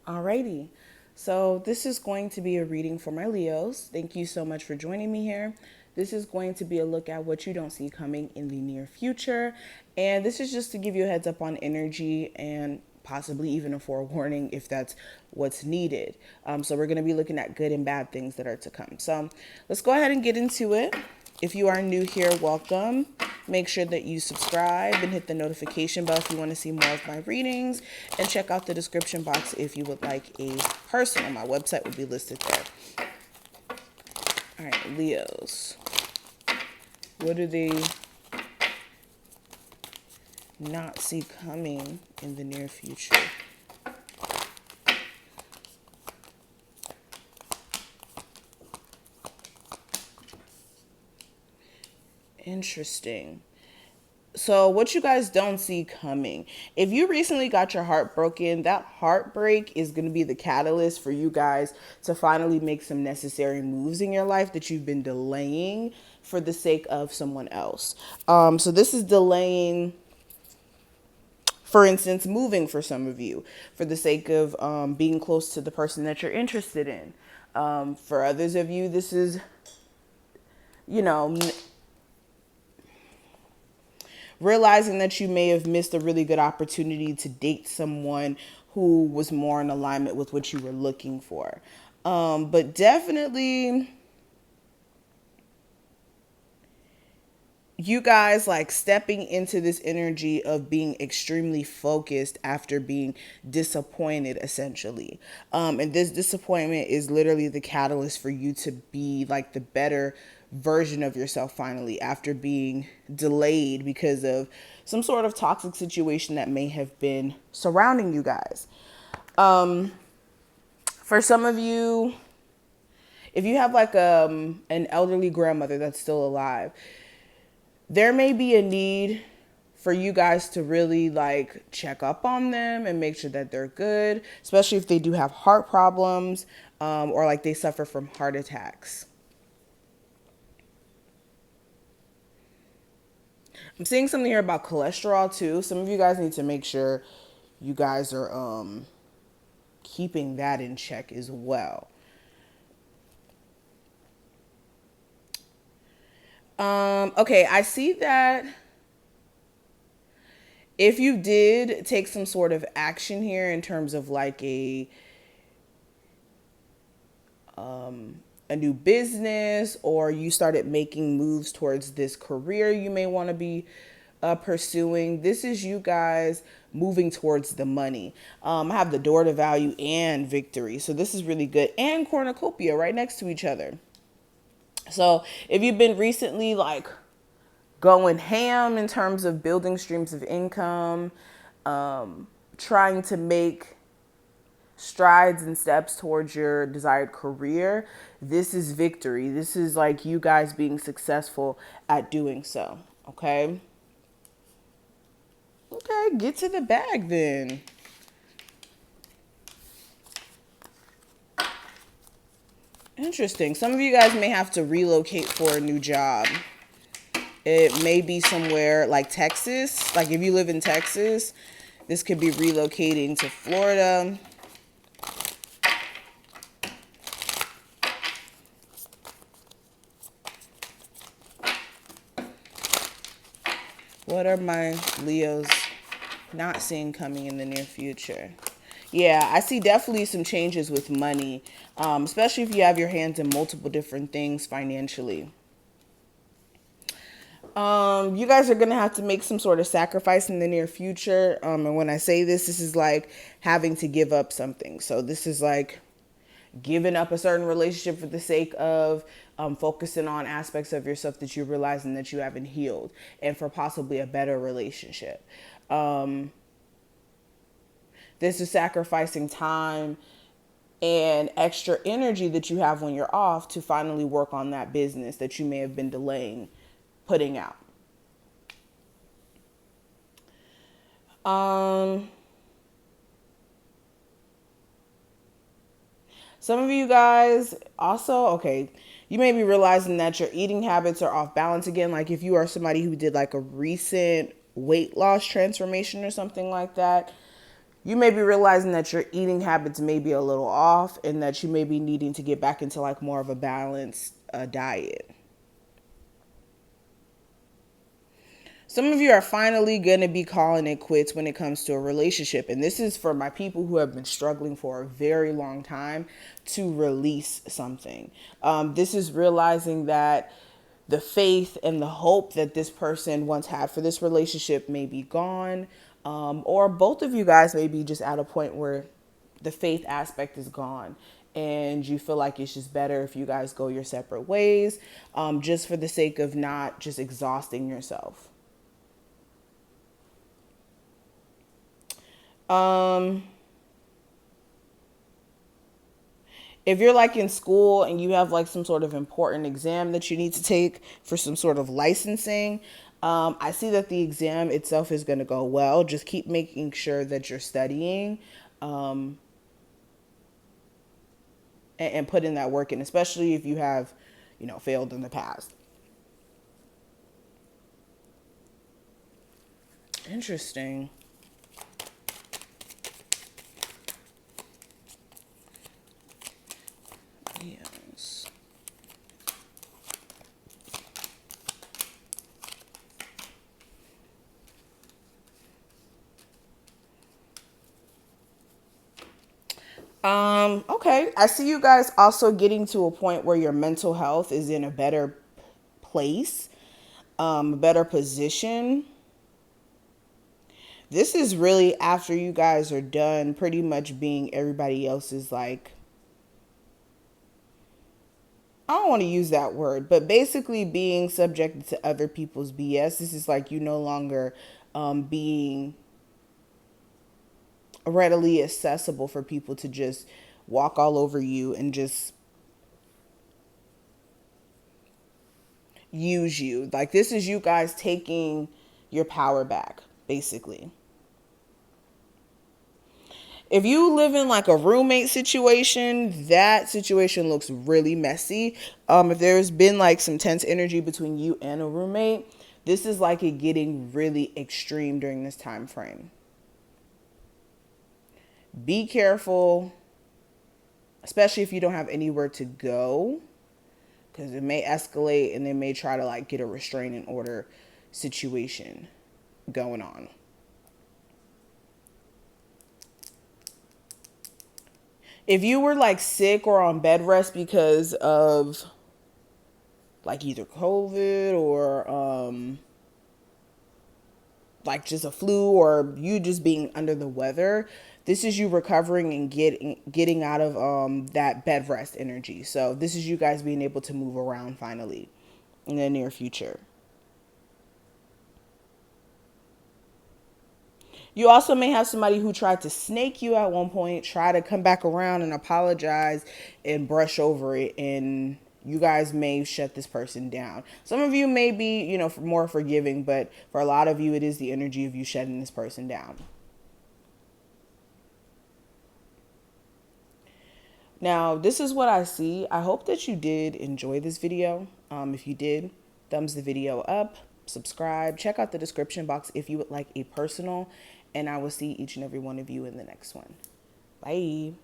Alrighty. So this is going to be a reading for my Leos. Thank you so much for joining me here. This is going to be a look at what you don't see coming in the near future. And this is just to give you a heads up on energy and possibly even a forewarning if that's what's needed. So we're going to be looking at good and bad things that are to come. So let's go ahead and get into it. If you are new here, welcome. Make sure that you subscribe and hit the notification bell if you want to see more of my readings. And check out the description box if you would like a personal. My website will be listed there. All right, Leos. What do they not see coming in the near future? Interesting. So, what you guys don't see coming, if you recently got your heart broken, that heartbreak is going to be the catalyst for you guys to finally make some necessary moves in your life that you've been delaying for the sake of someone else. So, this is delaying, for instance, moving for some of you for the sake of being close to the person that you're interested in. For others of you, this is, you know, realizing that you may have missed a really good opportunity to date someone who was more in alignment with what you were looking for. But definitely, you guys like stepping into this energy of being extremely focused after being disappointed, essentially. And this disappointment is literally the catalyst for you to be like the better version of yourself finally after being delayed because of some sort of toxic situation that may have been surrounding you guys. For some of you, if you have like an elderly grandmother that's still alive, there may be a need for you guys to really like check up on them and make sure that they're good, especially if they do have heart problems or like they suffer from heart attacks. I'm seeing something here about cholesterol too. Some of you guys need to make sure you guys are keeping that in check as well. Okay, I see that if you did take some sort of action here in terms of like a new business, or you started making moves towards this career you may want to be pursuing, this is you guys moving towards the money. I have the door to value and victory. So this is really good. And cornucopia right next to each other. So if you've been recently like going ham in terms of building streams of income, trying to make strides and steps towards your desired career, this is victory. This is like you guys being successful at doing so. Okay. Okay, get to the bag then. Interesting. Some of you guys may have to relocate for a new job. It may be somewhere like Texas. Like if you live in Texas, this could be relocating to Florida. What are my Leos not seeing coming in the near future? Yeah, I see definitely some changes with money, especially if you have your hands in multiple different things financially. You guys are gonna have to make some sort of sacrifice in the near future. And when I say this, this is like having to give up something. So this is like giving up a certain relationship for the sake of focusing on aspects of yourself that you're realizing that you haven't healed, and for possibly a better relationship. This is sacrificing time and extra energy that you have when you're off to finally work on that business that you may have been delaying putting out. Some of you guys also, okay, you may be realizing that your eating habits are off balance again. Like if you are somebody who did like a recent weight loss transformation or something like that, you may be realizing that your eating habits may be a little off and that you may be needing to get back into like more of a balanced diet. Some of you are finally going to be calling it quits when it comes to a relationship. And this is for my people who have been struggling for a very long time to release something. This is realizing that the faith and the hope that this person once had for this relationship may be gone. Or both of you guys may be just at a point where the faith aspect is gone and you feel like it's just better if you guys go your separate ways, just for the sake of not just exhausting yourself. If you're like in school and you have like some sort of important exam that you need to take for some sort of licensing, I see that the exam itself is going to go well. Just keep making sure that you're studying, and put in that work in, especially if you have, failed in the past. Interesting. Yes. Okay. I see you guys also getting to a point where your mental health is in a better place, a better position. This is really after you guys are done pretty much being everybody else's, like, I don't want to use that word, but basically being subjected to other people's BS. This is like you no longer being readily accessible for people to just walk all over you and just use you. Like, this is you guys taking your power back, basically. If you live in like a roommate situation, that situation looks really messy. If there's been like some tense energy between you and a roommate, this is like it getting really extreme during this time frame. Be careful, especially if you don't have anywhere to go, because it may escalate and they may try to like get a restraining order situation going on. If you were like sick or on bed rest because of like either COVID or like just a flu or you just being under the weather, this is you recovering and getting out of that bed rest energy. So this is you guys being able to move around finally in the near future. You also may have somebody who tried to snake you at one point, try to come back around and apologize and brush over it, and you guys may shut this person down. Some of you may be, more forgiving, but for a lot of you, it is the energy of you shutting this person down. Now, this is what I see. I hope that you did enjoy this video. If you did, thumbs the video up, subscribe, check out the description box if you would like a personal, and I will see each and every one of you in the next one. Bye.